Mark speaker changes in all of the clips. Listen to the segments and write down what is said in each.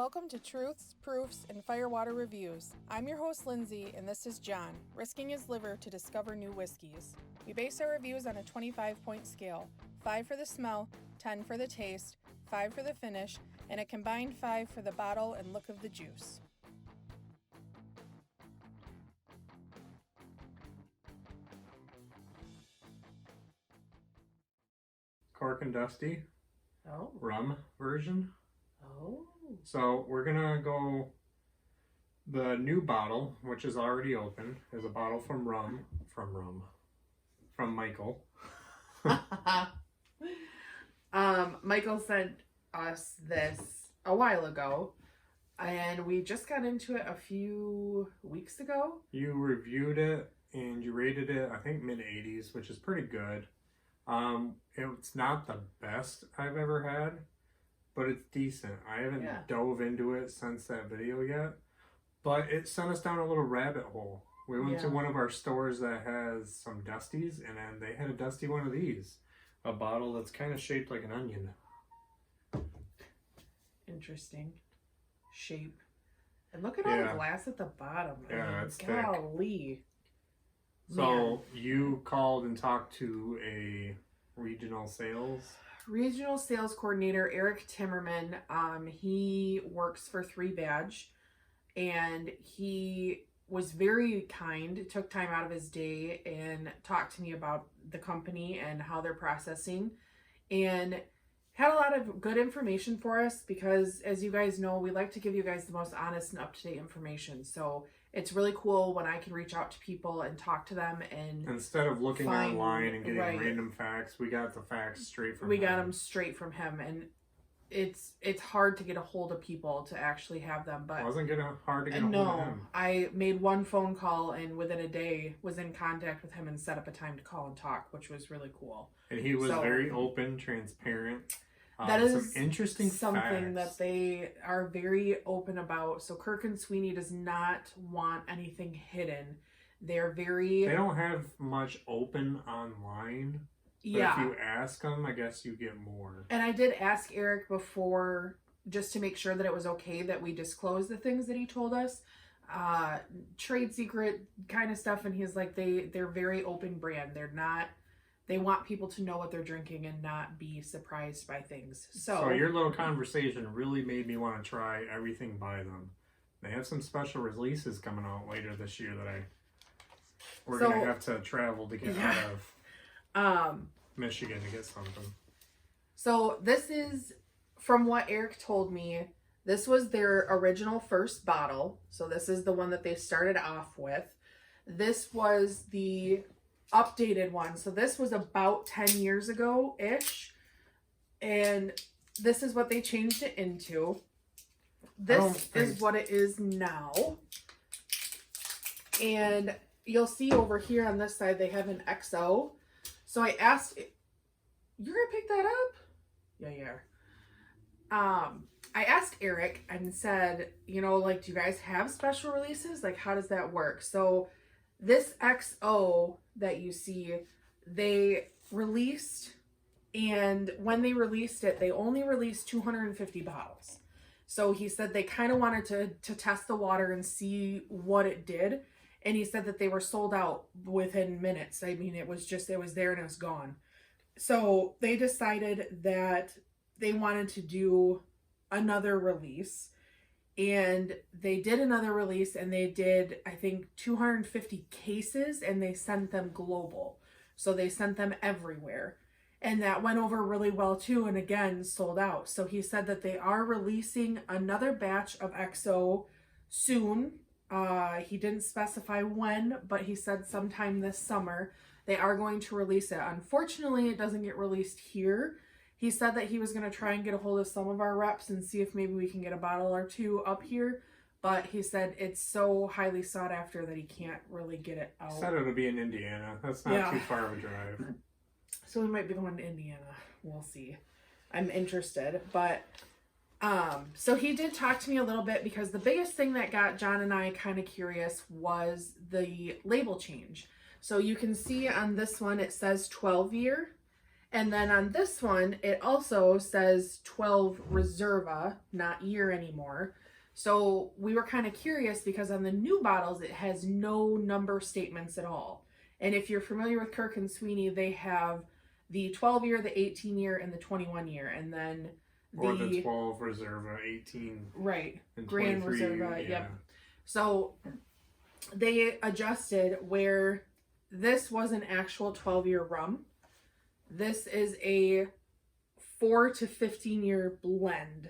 Speaker 1: Welcome to Truths, Proofs, and Firewater Reviews. I'm your host, Lindsey, and this is Jon, risking his liver to discover new whiskeys. We base our reviews on a 25-point scale, 5 for the smell, 10 for the taste, 5 for the finish, and a combined 5 for the bottle and look of the juice.
Speaker 2: Cork and Dusty rum version.
Speaker 3: Oh.
Speaker 2: So we're gonna go the new bottle, which is already open, is a bottle from Michael.
Speaker 3: Michael sent us this a while ago, and we just got into it a few weeks ago.
Speaker 2: You reviewed it and you rated it, I think mid-80s, which is pretty good. It's not the best I've ever had, but it's decent. I haven't dove into it since that video yet, but it sent us down a little rabbit hole. We went to one of our stores that has some Dusties, and then they had a Dusty one of these. A bottle that's kind of shaped like an onion.
Speaker 3: Interesting shape. And look at all the glass at the bottom.
Speaker 2: Yeah, it's
Speaker 3: golly.
Speaker 2: Thick. So you called and talked to a regional sales
Speaker 3: coordinator, Eric Timmerman. He works for 3 Badge, and he was very kind, took time out of his day and talked to me about the company and how they're processing, and had a lot of good information for us because, as you guys know, we like to give you guys the most honest and up-to-date information. So it's really cool when I can reach out to people and talk to them, and
Speaker 2: instead of looking online and getting random facts, we got the facts straight from him.
Speaker 3: We got them straight from him, and it's hard to get a hold of people to actually have them. But
Speaker 2: it wasn't hard to get a hold of him.
Speaker 3: I made one phone call and within a day was in contact with him and set up a time to call and talk, which was really cool.
Speaker 2: And he was very open, transparent.
Speaker 3: That is
Speaker 2: some interesting
Speaker 3: something
Speaker 2: facts
Speaker 3: that they are very open about. So Kirk and Sweeney does not want anything hidden. They
Speaker 2: don't have much open online. But if you ask them, I guess you get more.
Speaker 3: And I did ask Eric before just to make sure that it was okay that we disclose the things that he told us. Trade secret kind of stuff. And he's like, they're very open brand. They want people to know what they're drinking and not be surprised by things. So
Speaker 2: your little conversation really made me want to try everything by them. They have some special releases coming out later this year that we're going to have to travel to get out of Michigan to get something.
Speaker 3: So this is, from what Eric told me, this was their original first bottle. So this is the one that they started off with. This was the updated one. So this was about 10 years ago-ish. And this is what they changed it into. This is what it is now. And you'll see over here on this side, they have an XO. So I asked, you're going to pick that up? Yeah. I asked Eric and said, do you guys have special releases? Like, how does that work? So this XO that you see, they released, and when they released it, they only released 250 bottles. So he said they kind of wanted to test the water and see what it did. And he said that they were sold out within minutes. I mean, it was there and it was gone. So they decided that they wanted to do another release. And they did another release, and they did, I think, 250 cases, and they sent them global. So they sent them everywhere. And that went over really well too, and again, sold out. So he said that they are releasing another batch of XO soon. He didn't specify when, but he said sometime this summer they are going to release it. Unfortunately, it doesn't get released here. He said that he was going to try and get a hold of some of our reps and see if maybe we can get a bottle or two up here. But he said it's so highly sought after that he can't really get it out.
Speaker 2: He said it'll be in Indiana. That's not too far of a drive.
Speaker 3: So we might be going to Indiana. We'll see. I'm interested. But so he did talk to me a little bit, because the biggest thing that got Jon and I kind of curious was the label change. So you can see on this one it says 12 year. And then on this one, it also says 12 reserva, not year anymore. So we were kind of curious because on the new bottles, it has no number statements at all. And if you're familiar with Kirk and Sweeney, they have the 12 year, the 18 year, and the 21 year. And then
Speaker 2: or the 12 reserva, 18.
Speaker 3: Right.
Speaker 2: And
Speaker 3: Grand
Speaker 2: 23,
Speaker 3: reserva,
Speaker 2: yeah.
Speaker 3: yep. So they adjusted where this was an actual 12-year rum. This is a 4 to 15-year blend.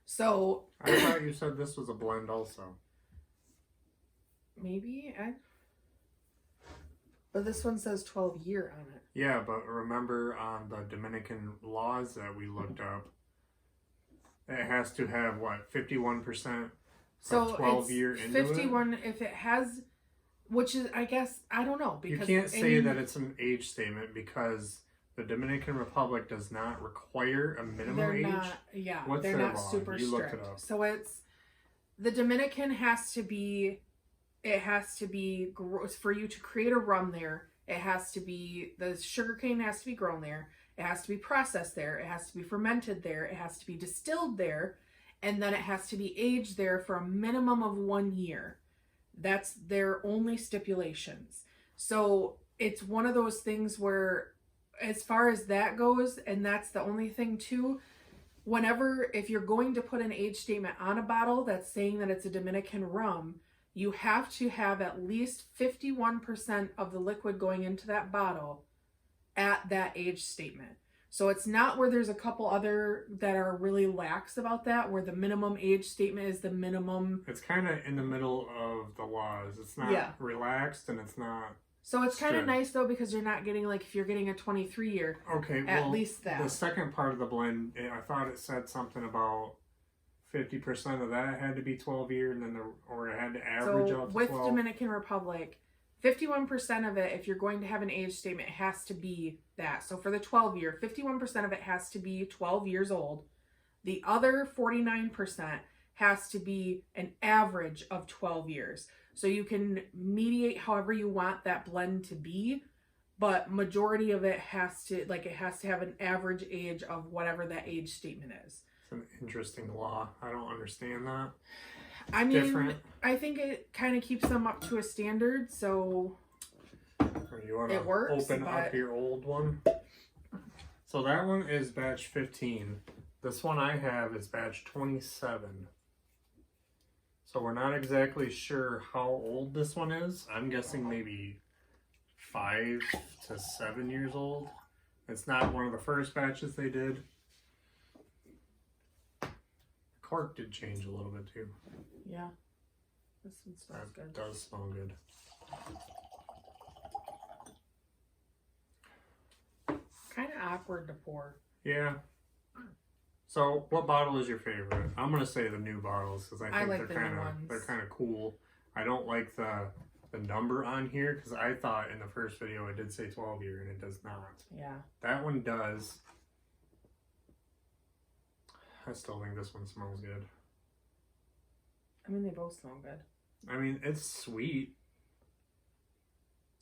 Speaker 3: So
Speaker 2: I thought you said this was a blend also.
Speaker 3: Maybe. But this one says 12-year on it.
Speaker 2: Yeah, but remember on the Dominican laws that we looked up, it has to have, what, 51%
Speaker 3: So
Speaker 2: 12-year into
Speaker 3: 51 if it has, which is, I guess, I don't know.
Speaker 2: Because you can't say that it's an age statement because the Dominican Republic does not require a minimum age.
Speaker 3: Yeah,
Speaker 2: What's
Speaker 3: they're
Speaker 2: their
Speaker 3: not
Speaker 2: law?
Speaker 3: super
Speaker 2: You
Speaker 3: strict.
Speaker 2: looked it up.
Speaker 3: So it's, the Dominican has to be, it has to be, for you to create a rum there, it has to be, the sugarcane has to be grown there, it has to be processed there, it has to be fermented there, it has to be distilled there, and then it has to be aged there for a minimum of 1 year. That's their only stipulations. So it's one of those things where, as far as that goes, and that's the only thing too, whenever, if you're going to put an age statement on a bottle that's saying that it's a Dominican rum, you have to have at least 51% of the liquid going into that bottle at that age statement. So it's not where there's a couple other that are really lax about that, where the minimum age statement is the minimum.
Speaker 2: It's kind of in the middle of the laws. It's not relaxed and it's not.
Speaker 3: So it's kind of nice though, because you're not getting, like, if you're getting a 23 year,
Speaker 2: okay, well,
Speaker 3: at least that.
Speaker 2: The second part of the blend, I thought it said something about 50% of that had to be 12 year, and then or it had to average out to 12.
Speaker 3: With Dominican Republic, 51% of it, if you're going to have an age statement, has to be that. So for the 12 year, 51% of it has to be 12 years old. The other 49% has to be an average of 12 years. So you can mediate however you want that blend to be, but majority of it has to, like, it has to have an average age of whatever that age statement is.
Speaker 2: It's an interesting law. I don't understand that.
Speaker 3: I mean, I think it kind of keeps them up to a standard, so
Speaker 2: you want to open up your old one? So that one is batch 15. This one I have is batch 27. So we're not exactly sure how old this one is. I'm guessing maybe 5 to 7 years old. It's not one of the first batches they did. The cork did change a little bit too.
Speaker 3: Yeah. This one smells good.
Speaker 2: It does smell good.
Speaker 3: Kind of awkward to pour.
Speaker 2: Yeah. So, what bottle is your favorite? I'm gonna say the new bottles because I think they're kind of cool. I don't like the number on here because I thought in the first video it did say 12 year and it does not.
Speaker 3: Yeah.
Speaker 2: That one does. I still think this one smells good.
Speaker 3: I mean, they both smell good.
Speaker 2: I mean, it's sweet.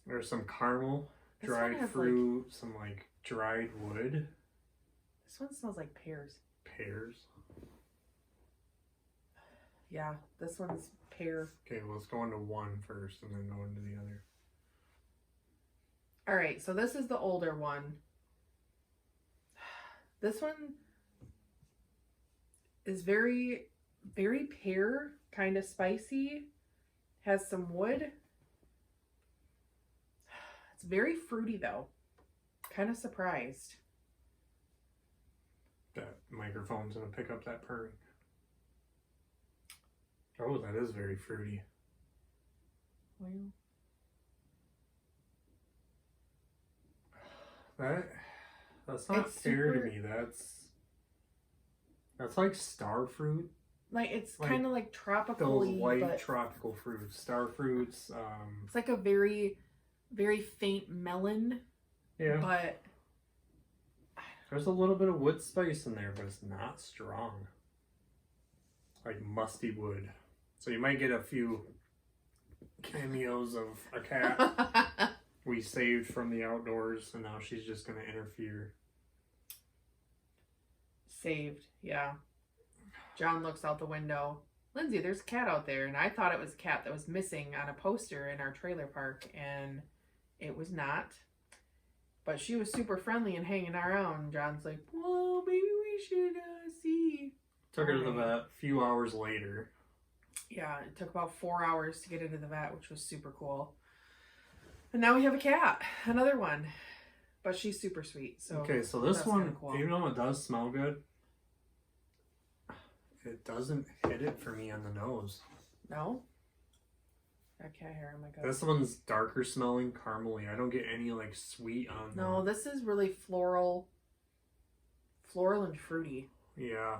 Speaker 2: There's some caramel, dried fruit, some like dried wood.
Speaker 3: This one smells like pears.
Speaker 2: Pears?
Speaker 3: Yeah, this one's pear.
Speaker 2: Okay, well, let's go into one first and then go into the other.
Speaker 3: All right, so this is the older one. This one is very, very pear, kind of spicy. Has some wood. It's very fruity though. Kind of surprised.
Speaker 2: That microphone's gonna pick up that purring. Oh, that is very fruity.
Speaker 3: Well,
Speaker 2: that's not fair to me. That's like star fruit.
Speaker 3: Like, it's kind of like tropical.
Speaker 2: Those white tropical fruits, star fruits.
Speaker 3: It's like a very, very faint melon.
Speaker 2: Yeah.
Speaker 3: But
Speaker 2: there's a little bit of wood spice in there, but it's not strong. Like musty wood. So you might get a few cameos of a cat we saved from the outdoors, and now she's just going to interfere.
Speaker 3: Saved. Yeah. Jon looks out the window. Lindsay, there's a cat out there. And I thought it was a cat that was missing on a poster in our trailer park. And it was not. But she was super friendly and hanging around. Jon's like, well, maybe we should see.
Speaker 2: Took her to the vet a few hours later.
Speaker 3: Yeah, it took about 4 hours to get into the vet, which was super cool. And now we have a cat. Another one. But she's super sweet. So
Speaker 2: okay, so this one,
Speaker 3: cool.
Speaker 2: even though it does smell good, it doesn't hit it for me on the nose.
Speaker 3: No? Got cat hair on my gut.
Speaker 2: This one's darker smelling, caramely. I don't get any like sweet on
Speaker 3: No, this is really floral and fruity.
Speaker 2: Yeah.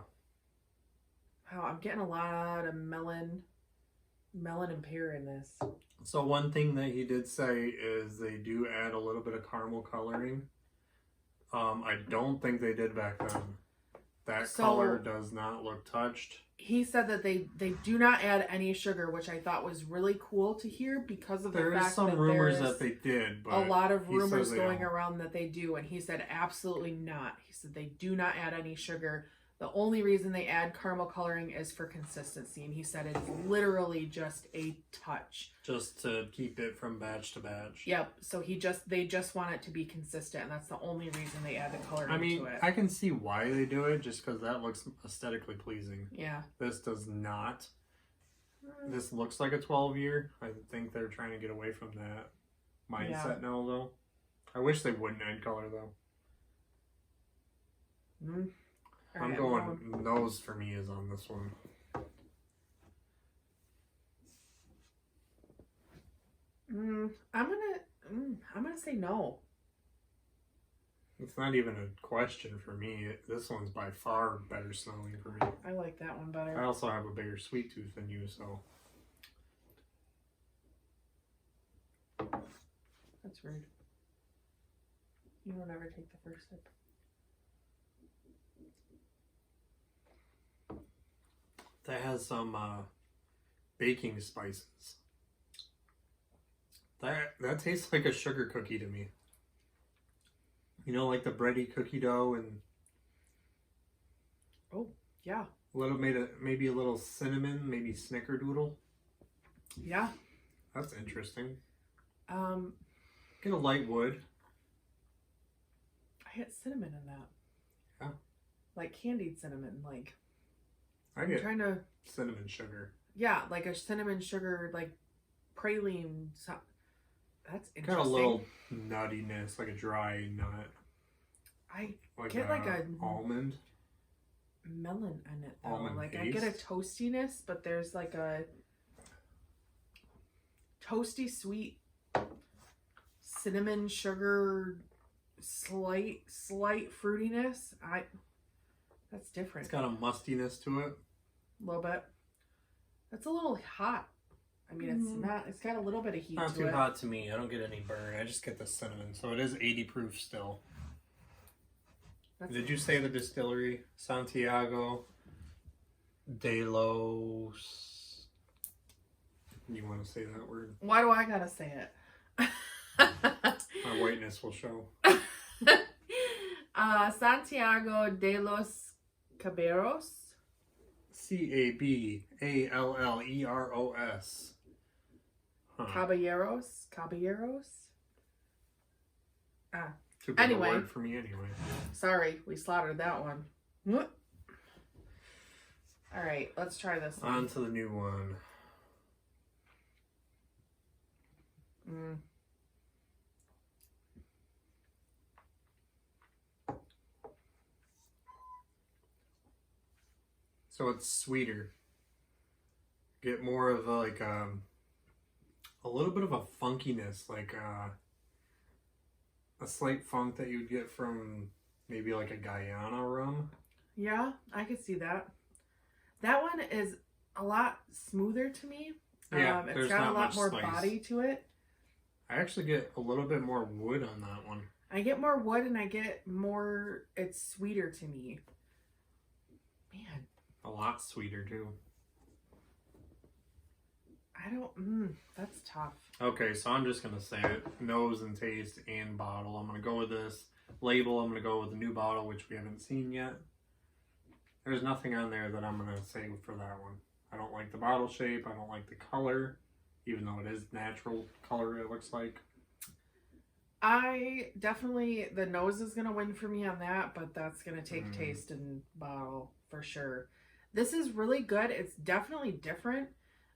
Speaker 3: Wow, I'm getting a lot of melon and pear in this.
Speaker 2: So one thing that he did say is they do add a little bit of caramel coloring. I don't think they did back then. That color does not look touched.
Speaker 3: He said that they do not add any sugar, which I thought was really cool to hear because of the fact that
Speaker 2: there is some rumors that they did, but
Speaker 3: a lot of rumors going around that they do, and he said absolutely not. He said they do not add any sugar. The only reason they add caramel coloring is for consistency, and he said it's literally just a touch.
Speaker 2: Just to keep it from batch to batch.
Speaker 3: Yep. So they just want it to be consistent, and that's the only reason they add the coloring to it.
Speaker 2: I can see why they do it, just because that looks aesthetically pleasing.
Speaker 3: Yeah.
Speaker 2: This does not. This looks like a 12-year. I think they're trying to get away from that mindset now, though. I wish they wouldn't add color, though.
Speaker 3: Mm.
Speaker 2: I'm going nose for me is on this one.
Speaker 3: I'm gonna say no.
Speaker 2: It's not even a question for me. This one's by far better smelling for me.
Speaker 3: I like that one better.
Speaker 2: I also have a bigger sweet tooth than you, so.
Speaker 3: That's rude. You don't ever take the first sip.
Speaker 2: That has some baking spices. That tastes like a sugar cookie to me. You know, like the bready cookie dough and.
Speaker 3: Oh yeah.
Speaker 2: Maybe a little cinnamon, maybe snickerdoodle.
Speaker 3: Yeah.
Speaker 2: That's interesting.
Speaker 3: Get
Speaker 2: a light wood.
Speaker 3: I get cinnamon in that.
Speaker 2: Yeah.
Speaker 3: Like candied cinnamon, like.
Speaker 2: I get
Speaker 3: trying to
Speaker 2: cinnamon sugar.
Speaker 3: Yeah, like a cinnamon sugar, like praline. That's interesting.
Speaker 2: Got a little nuttiness, like a dry nut.
Speaker 3: I get like a
Speaker 2: almond
Speaker 3: melon in it though.
Speaker 2: Almond
Speaker 3: like
Speaker 2: paste.
Speaker 3: I get a toastiness, but there's like a toasty sweet cinnamon sugar, slight fruitiness. That's different.
Speaker 2: It's got a mustiness to it.
Speaker 3: A little bit. That's a little hot. I mean, it's not. It's got a little bit of heat.
Speaker 2: Not
Speaker 3: to
Speaker 2: too
Speaker 3: it.
Speaker 2: hot to me. I don't get any burn. I just get the cinnamon. So it is 80 proof still. Did you say the distillery? Santiago de los. You want to say that word?
Speaker 3: Why do I gotta say it?
Speaker 2: My whiteness will show.
Speaker 3: Santiago de los Caballeros.
Speaker 2: Caballeros. Huh.
Speaker 3: Caballeros.
Speaker 2: Too big
Speaker 3: Anyway.
Speaker 2: a word for me anyway.
Speaker 3: Sorry, we slaughtered that one. All right, let's try this one.
Speaker 2: On to the new one. So it's sweeter. Get more of a little bit of a funkiness, like a slight funk that you would get from maybe like a Guyana rum.
Speaker 3: Yeah, I could see that. That one is a lot smoother to me.
Speaker 2: Yeah,
Speaker 3: it's got a lot more
Speaker 2: spice.
Speaker 3: body to it.
Speaker 2: I actually get a little bit more wood on that one.
Speaker 3: I get more wood and I get more, it's sweeter to me. Man.
Speaker 2: A lot sweeter too.
Speaker 3: That's tough.
Speaker 2: Okay, so I'm just going to say it. Nose and taste and bottle. I'm going to go with this label. I'm going to go with the new bottle, which we haven't seen yet. There's nothing on there that I'm going to save for that one. I don't like the bottle shape. I don't like the color, even though it is natural color it looks like.
Speaker 3: I definitely, the nose is going to win for me on that, but that's going to take taste and bottle for sure. This is really good. It's definitely different.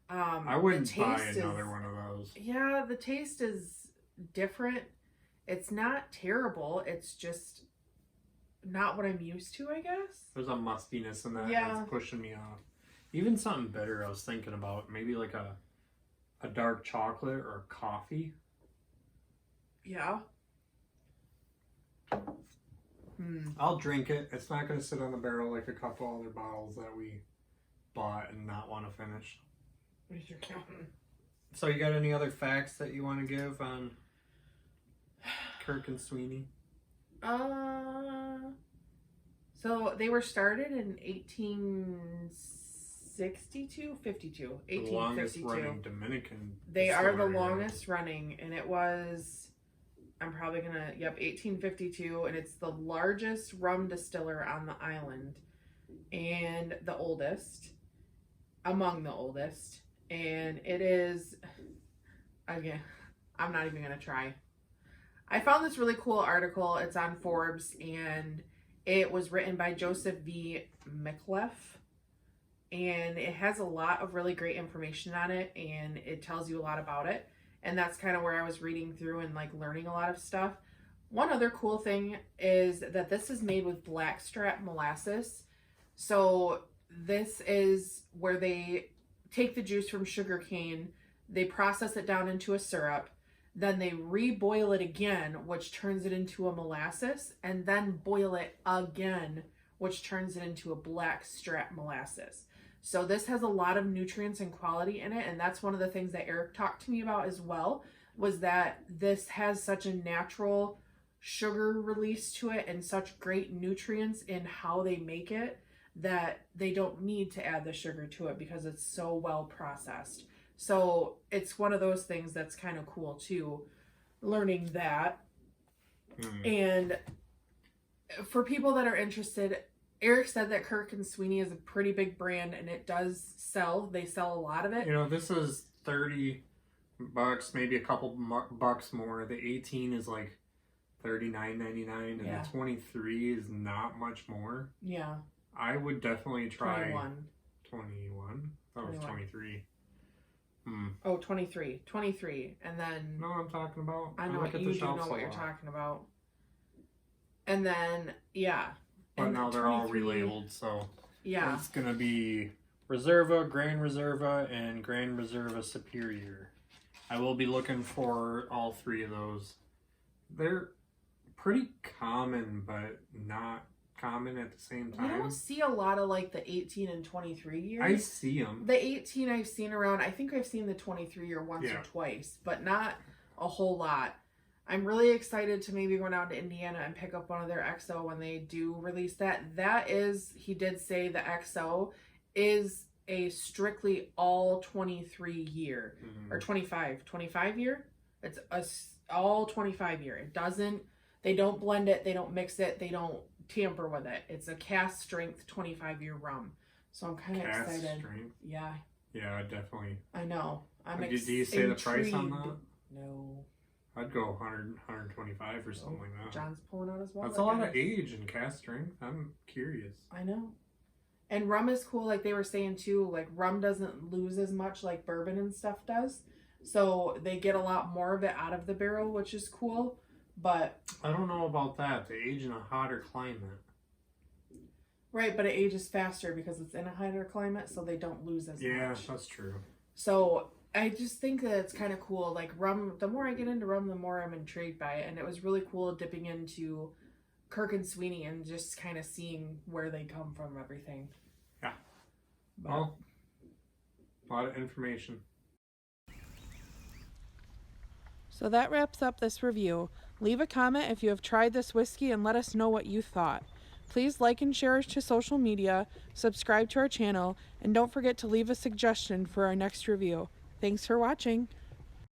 Speaker 2: I wouldn't buy another one of those.
Speaker 3: Yeah, the taste is different. It's not terrible. It's just not what I'm used to, I guess.
Speaker 2: There's a mustiness in that that's pushing me off. Even something bitter I was thinking about. Maybe like a dark chocolate or coffee.
Speaker 3: Yeah.
Speaker 2: I'll drink it. It's not going to sit on the barrel like a couple other bottles that we bought and not want to finish. So you got any other facts that you want to give on Kirk and Sweeney?
Speaker 3: So they were started in 1862, 52, 1852.
Speaker 2: The longest running Dominican.
Speaker 3: They are the longest running, and it was, I'm probably gonna, 1852, and it's the largest rum distiller on the island, and the oldest, among the oldest, and it is, again, I'm not even gonna try. I found this really cool article. It's on Forbes, and it was written by Joseph V. Micallef, and it has a lot of really great information on it, and it tells you a lot about it. And that's kind of where I was reading through and like learning a lot of stuff. One other cool thing is that this is made with blackstrap molasses. So this is where they take the juice from sugar cane, they process it down into a syrup, then they reboil it again, which turns it into a molasses, and then boil it again, which turns it into a blackstrap molasses. So this has a lot of nutrients and quality in it, and that's one of the things that Eric talked to me about as well, was that this has such a natural sugar release to it and such great nutrients in how they make it that they don't need to add the sugar to it because it's so well processed. So it's one of those things that's kind of cool too, learning that. And for people that are interested, Eric said that Kirk and Sweeney is a pretty big brand, and it does sell. They sell a lot of it.
Speaker 2: You know, this is $30, maybe a couple bucks more. The 18 is like $39.99, and the 23 is not much more.
Speaker 3: Yeah.
Speaker 2: I would definitely try
Speaker 3: 21.
Speaker 2: 21? I thought it was 23.
Speaker 3: Oh, 23. 23. And then...
Speaker 2: No, I'm talking about...
Speaker 3: I know, you do know what you're talking about. And then,
Speaker 2: But now they're all relabeled, so...
Speaker 3: Yeah.
Speaker 2: It's going to be Reserva, Grand Reserva, and Grand Reserva Superior. I will be looking for all three of those. They're pretty common, but not common at the same time.
Speaker 3: You don't see a lot of like the 18 and 23 years.
Speaker 2: I see them.
Speaker 3: The 18 I've seen around. I think I've seen the 23 year once or twice, but not a whole lot. I'm really excited to maybe go down to Indiana and pick up one of their XO when they do release that. That is, he did say the XO is a strictly all 23 year or 25 year. It's all 25 year. It doesn't, they don't blend it. They don't mix it. They don't tamper with it. It's a cast strength 25 year rum. So I'm kind of excited.
Speaker 2: Strength?
Speaker 3: Yeah.
Speaker 2: Yeah, definitely.
Speaker 3: I know.
Speaker 2: Did you say the price on that?
Speaker 3: No.
Speaker 2: I'd go 100, 125 or something like that.
Speaker 3: John's pulling out his wallet.
Speaker 2: That's a lot of age in cast strength. I'm curious.
Speaker 3: I know. And rum is cool, like they were saying too, like rum doesn't lose as much like bourbon and stuff does. So they get a lot more of it out of the barrel, which is cool. But
Speaker 2: I don't know about that. They age in a hotter climate.
Speaker 3: Right, but it ages faster because it's in a hotter climate, so they don't lose as much.
Speaker 2: Yeah, that's true.
Speaker 3: So I just think that it's kind of cool. Like rum, the more I get into rum, the more I'm intrigued by it. And it was really cool dipping into Kirk and Sweeney and just kind of seeing where they come from, everything.
Speaker 2: Yeah. Well, a lot of information.
Speaker 1: So that wraps up this review. Leave a comment if you have tried this whiskey and let us know what you thought. Please like and share to social media, subscribe to our channel, and don't forget to leave a suggestion for our next review. Thanks for watching.